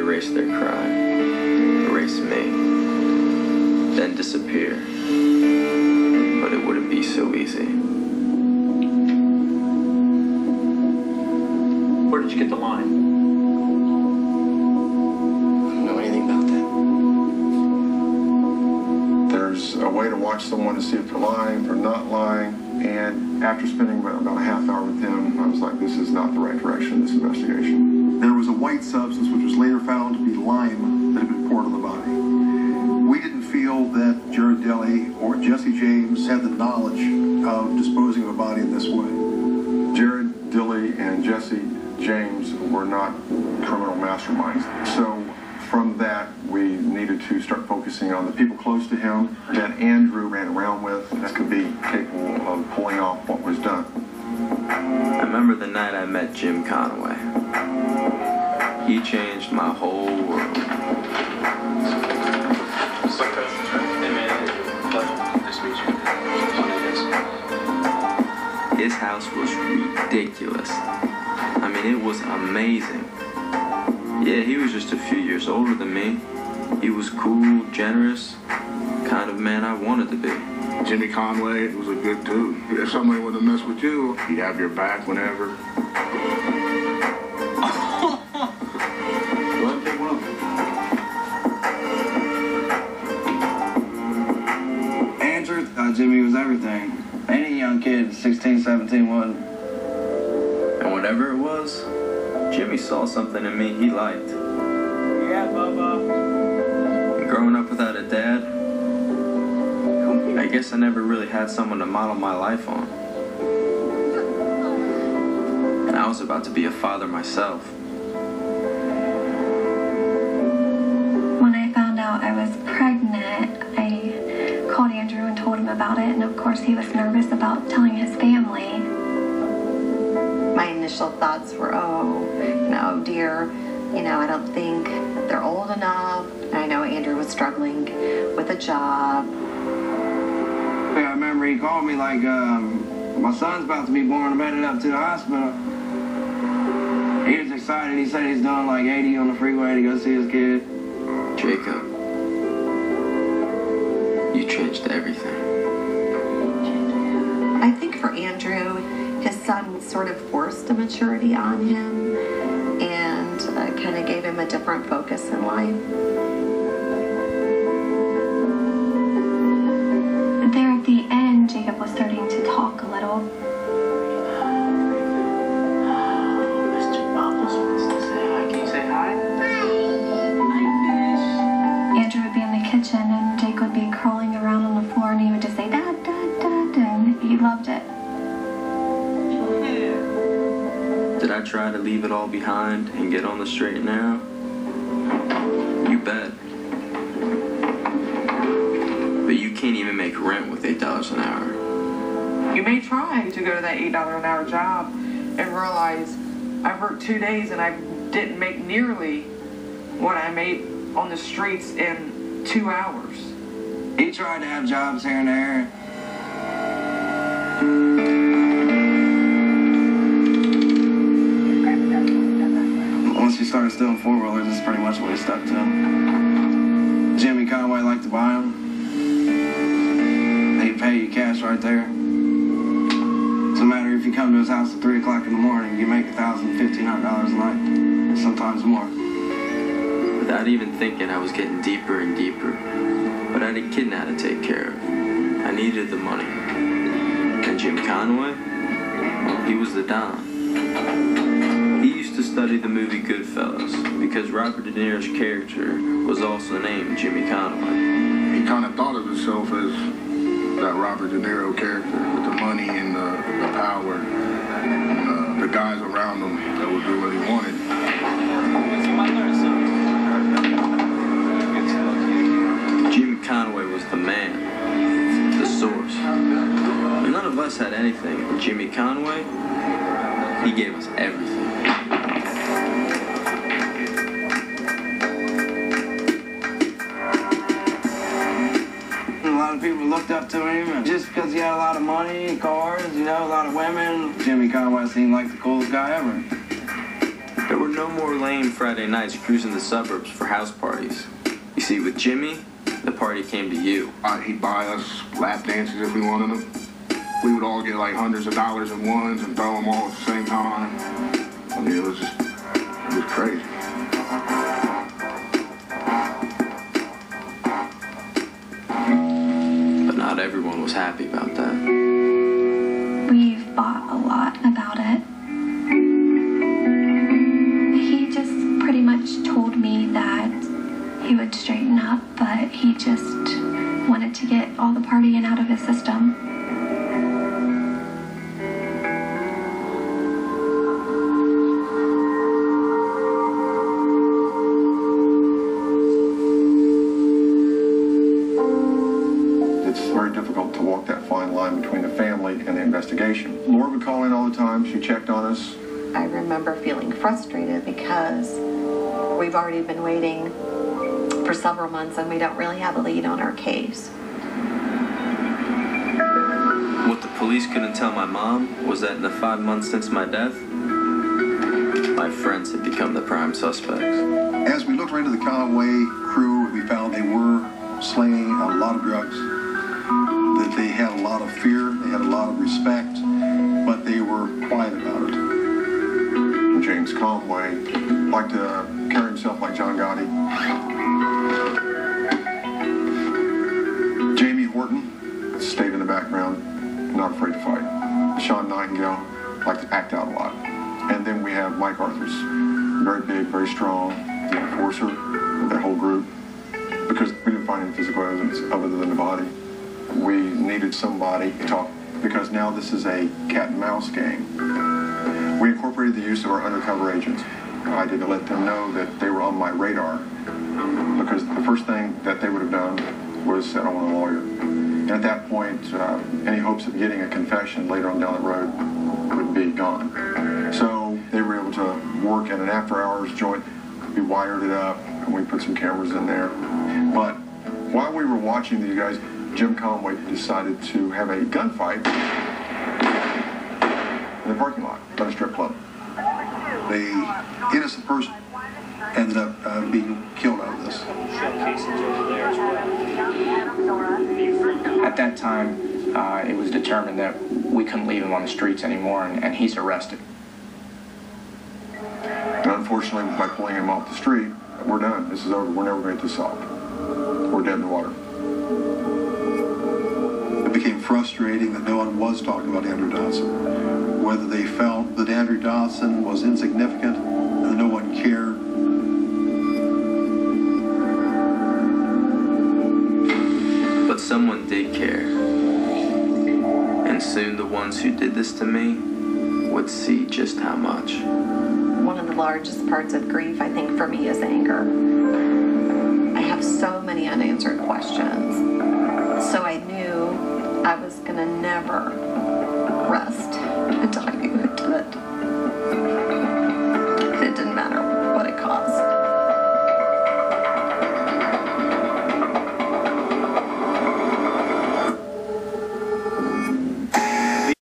erase their crime, erase me, then disappear. But it wouldn't be so easy. Where did you get the line? I don't know anything about that. There's a way to watch someone to see if they're lying or not lying. And after spending about a half hour with him, I was like, this is not the right direction in this investigation. There was a white substance which was later found to be lime that had been poured on the body. We didn't feel that Jared Dilley or Jesse James had the knowledge of disposing of a body in this way. Jared Dilley and Jesse James were not criminal masterminds. So from that, we needed to start focusing on the people close to him that Andrew ran around with that could be capable of pulling off what was done. I remember the night I met Jim Conway. He changed my whole world. His house was ridiculous. I mean, it was amazing. Yeah, he was just a few years older than me. He was cool, generous, kind of man I wanted to be. Jimmy Conway was a good dude. If somebody would have messed with you, he'd have your back whenever. Andrew, Jimmy was everything. Any young kid, 16, 17 would. And whatever it was, Jimmy saw something in me he liked. Yeah, Bubba. And growing up without a dad, I guess I never really had someone to model my life on. And I was about to be a father myself. When I found out I was pregnant, I called Andrew and told him about it, and of course he was nervous about telling his family. My initial thoughts were, oh dear, I don't think they're old enough. And I know Andrew was struggling with a job. Yeah, I remember he called me like, my son's about to be born, I'm headed up to the hospital. He was excited. He said he's doing like 80 on the freeway to go see his kid. Jacob, you changed everything. I think for Andrew, his son sort of forced a maturity on him and kind of gave him a different focus in life. There at the end, Jacob was starting to talk a little. Mr. Bubbles wants to say hi. Can you say hi? Hi, Andrew would be in the kitchen and Jake would be crawling around on the floor and he would just say, Dad, Dad, Dad, and he loved it. Did I try to leave it all behind and get on the straight and narrow? You bet. But you can't even make rent with $8 an hour. You may try to go to that $8 an hour job and realize I worked 2 days and I didn't make nearly what I made on the streets in 2 hours. He tried to have jobs here and there. Once he started stealing four-wheelers, that's pretty much what he stuck to. Jimmy Conway liked to buy them. They'd pay you cash right there. No matter if you come to his house at 3 o'clock in the morning, you make $1,000, $1,500 a night, sometimes more. Without even thinking, I was getting deeper and deeper. But I had a kid now to take care of. I needed the money. And Jim Conway? Well, he was the Don. He used to study the movie Goodfellas because Robert De Niro's character was also named Jimmy Conway. He kind of thought of himself as that Robert De Niro character with the money and the power and the guys around him that would do what he wanted. Jimmy Conway was the man, the source. None of us had anything, and Jimmy Conway, he gave us everything. A lot of people looked up to him, and just because he had a lot of money, cars, a lot of women, Jimmy Conway seemed like the coolest guy ever. There were no more lame Friday nights cruising the suburbs for house parties. You see, with Jimmy, the party came to you. He'd buy us lap dances if we wanted them. We would all get like hundreds of dollars in ones and throw them all at the same time. I mean, it was crazy. But not everyone was happy about that. We've fought a lot about it. He just pretty much told me that he would straighten up, but he just wanted to get all the partying out of his system. It's very difficult to walk that fine line between the family and the investigation. Laura would call in all the time. She checked on us. I remember feeling frustrated because we've already been waiting for several months and we don't really have a lead on our case. What the police couldn't tell my mom was that in the 5 months since my death, my friends had become the prime suspects. As we looked right into the Conway crew, we found they were slinging a lot of drugs, that they had a lot of fear, they had a lot of respect, but they were quiet about it. James Conway liked to carry himself like John Gotti. Jamie Horton stayed in the background, not afraid to fight. Sean Nightingale liked to act out a lot. And then we have Mike Arthurs, very big, very strong, the enforcer of that whole group, because we didn't find any physical evidence other than the body. We needed somebody to talk, because now this is a cat and mouse game. We incorporated the use of our undercover agents. I didn't let them know that they were on my radar, because the first thing that they would have done was said, I want a lawyer. And at that point, any hopes of getting a confession later on down the road would be gone. So they were able to work in an after-hours joint. We wired it up, and we put some cameras in there. But while we were watching these guys, Jim Conway decided to have a gunfight in the parking lot at a strip club. The innocent person ended up being killed out of this. At that time, it was determined that we couldn't leave him on the streets anymore, and he's arrested. And unfortunately, by pulling him off the street, we're done. This is over. We're never going to get this solved. We're dead in the water. It became frustrating that no one was talking about Andrew Dotson. Whether they felt that Andrew Dotson was insignificant and no one cared. But someone did care. And soon the ones who did this to me would see just how much. One of the largest parts of grief, I think, for me is anger. I have so many unanswered questions. So I knew I was going to never